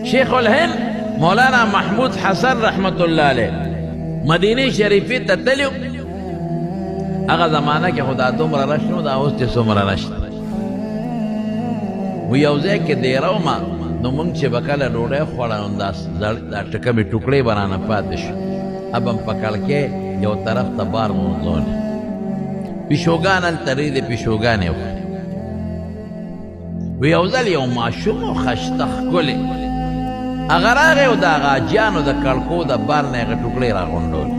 شیخ الهند مولانا محمود حسن رحمت اللہ علیہ مدینه شریفی ته تلو. هغه زمانہ کې خدا دومره رش نو دا اوس چې څومره رش و یو ځای کې دیره ومه نو موږ چې به کله ډوډۍ خوړه نو دا ټکمې ټوکړې به رانه پاتې شو. اب هم په کړکۍ یو طرف ته بار موضوع پیشوګان هلته ریدې پیشوګانې وخورې. و یو ځل یو ماشوم و خشته ښکلې هغه راغی او د هغه حاجیانو د کړکو د بار نه هغه ټوکړې راغونډولې.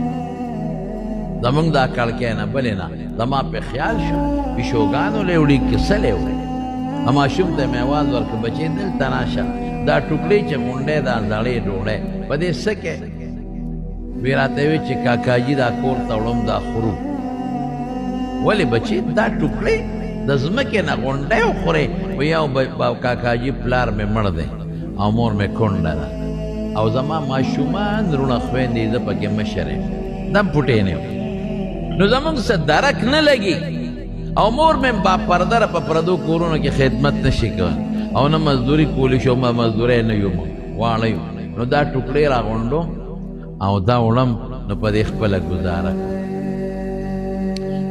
زمونږ دا کړکۍ نه بلې نه زما پې خیال شو پیشوګانو لی وړي که څه لی وړي. ماشوم ته مې اواز ورکړ بچې دلته راشه دا ټوکړې چې غونډۍ دا زړې ډوډۍ په دې څه کې وی راته وی چې کاکاجي دا کور ته وړم دا خورو. ولې بچې دا ټوکړې د ځمکې نه غونډۍ وخورې. و یو کاکاجي پلار مې مړ دی او مور مې کونډه ده او زما ماشومان رونه خویندې زه پکې مشر یم دم پټې نه یم نو زمونږ څه درک نه لګي او مور مې با پرده په پردو کورونو کې خدمت نشي کولی او نه مزدوري کولی شو ما مزدورۍ نه یو واړه یو. نو دا ټوکړې راغونډو او دا وړم نو په دې خپله ګزاره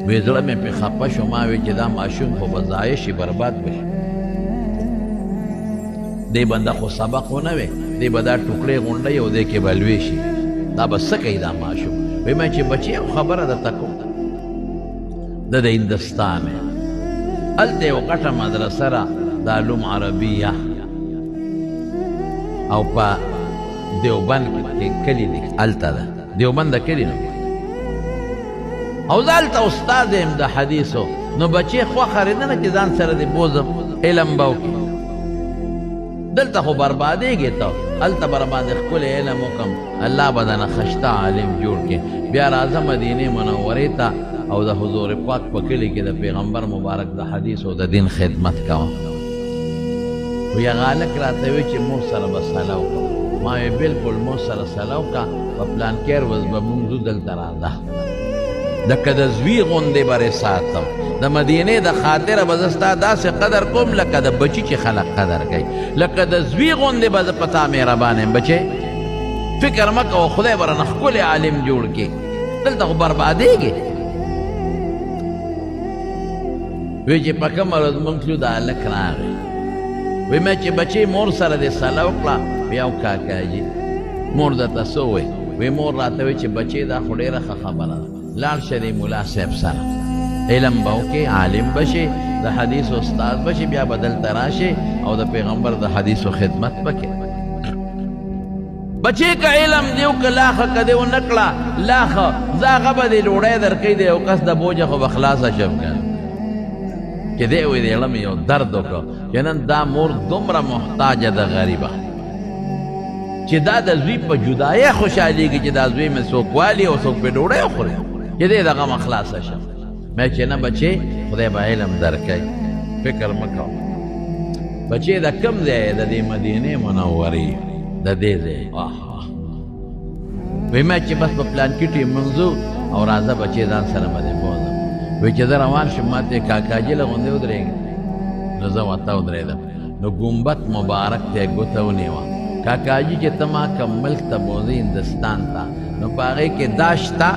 وی زړه مې پې خفه شو. ما وی چې دا ماشوم خو به ضایع شي برباد به شي. دی بنده خو سبق ونه وی دی به دا ټوکړې غونډۍ او دی کې به لوی شي. دا به څه کوي دا ماشوم. وی مې چې بچې یو خبره درته کوم د هندوستان هلته یو غټه مدرسه ده د علوم عربیه او په دیوبند کې کلي دی هلته ده دیوبند د کلي نو او زه هلته استاد یم د حدیثو. نو بچې خوښه رېدنه چې ځان سره دې بوزم علم به وکړي. دلته خو بربادېږې ته هلته به راباندې ښکلی علم وکړم الله به درنه خشته عالم جوړ کړي. بیا راځه مدینې منورې ته او د حضور پاک په کلي کې د پیغمبر مبارک د حدیث او د دین خدمت کوم. وی هغه هلک راته وی چې مور سره به سلا وکړه. ما وی بلکل مور سره سلا وکړه په پلانکیر ورځ به مونږ ځو دلته راځه لکه د زوی غوندې به رې ساتم. د مدینې د خاطره به زه ستا داسې قدر کوم لکه د بچي چې خلک قدر کوي. لکه د زوی غوندې به زه په تا مهربان یم بچې فکر مه کوه خدای به رانه ښکلی عالم جوړ کړي. دلته خو بربادېږي. وی چې په کومه ورځ مونږ تلو دا هلک راغی. وی مې چې بچې مور سره دې سلا وکړه. وی او کاکاجي مور درته څه ووی؟ وی مور راته وی چې بچې دا خو ډېره ښه خبره ده لاړ شه دې ملا صاحب سره علم به وکړې عالم به شې د حدیثو استاد به شې بیا به دلته راشې او د پیغمبر د حدیثو خدمت به کې. بچې که علم دې وکړه لاښه که دې ونه کړه لاښه زه هغه به دې ډوډۍ درکوي د یو کس د بوجه خو به خلاصه شم که چې دی وی د علم یو درد وکړه چې نن دا مور دومره محتاجه ده غریبه چې دا د زوی په جدایۍ خوشحالېږي چې دا زوی مې څوک والي او څوک پې ډوډۍ وخوري چې دی د غمه خلاصه شه. مې چې نه بچې خدای به علم درکوي فکر مه کوه. بچې د کوم ځای د دې مدینې منورې د دې ځای وی مې چې بس په پلانکټ یې منځو او راځه بچې ځان سره به دې بوځم. وی چې زه روان شم ما ته کاکاجي له غوندې ودرېږي نو زه ورته ودرېدم. نو ګمبت مبارک ته یې ګوته ونیوه. کاکاجي چې ته ما که ملک ته بوځې هندوستان ته نو په هغې کې دا شته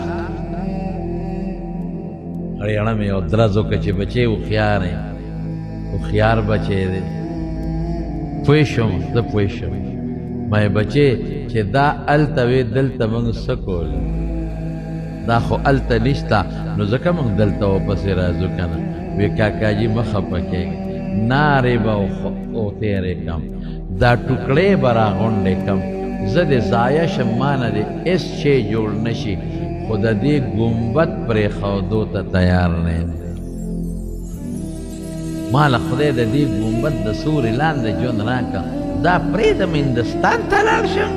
ریړه مې یو درز وکړه چې بچې هوښیار یې هوښیار بچې دی. پوه شوم زه پوه شوم. ما یې بچې چې دا هلته وې دلته موږ څه کولو دا خو هلته نشته نو ځکه موږ دلته ورپسې راځو که نه. وی کاکاجي مه خفه کېږه نارې به او تېرې کم دا ټوکړې به راغونډې کم زه دې ضایع شم ما نه دې هېڅ شی جوړ نه شي خو د دې ګمبد پرېښودو ته تیار نه یم. ما له خدای د دې ګمبد د سوري لاندې ژوند راکړه دا پرېږدم هندوستان ته لاړ شم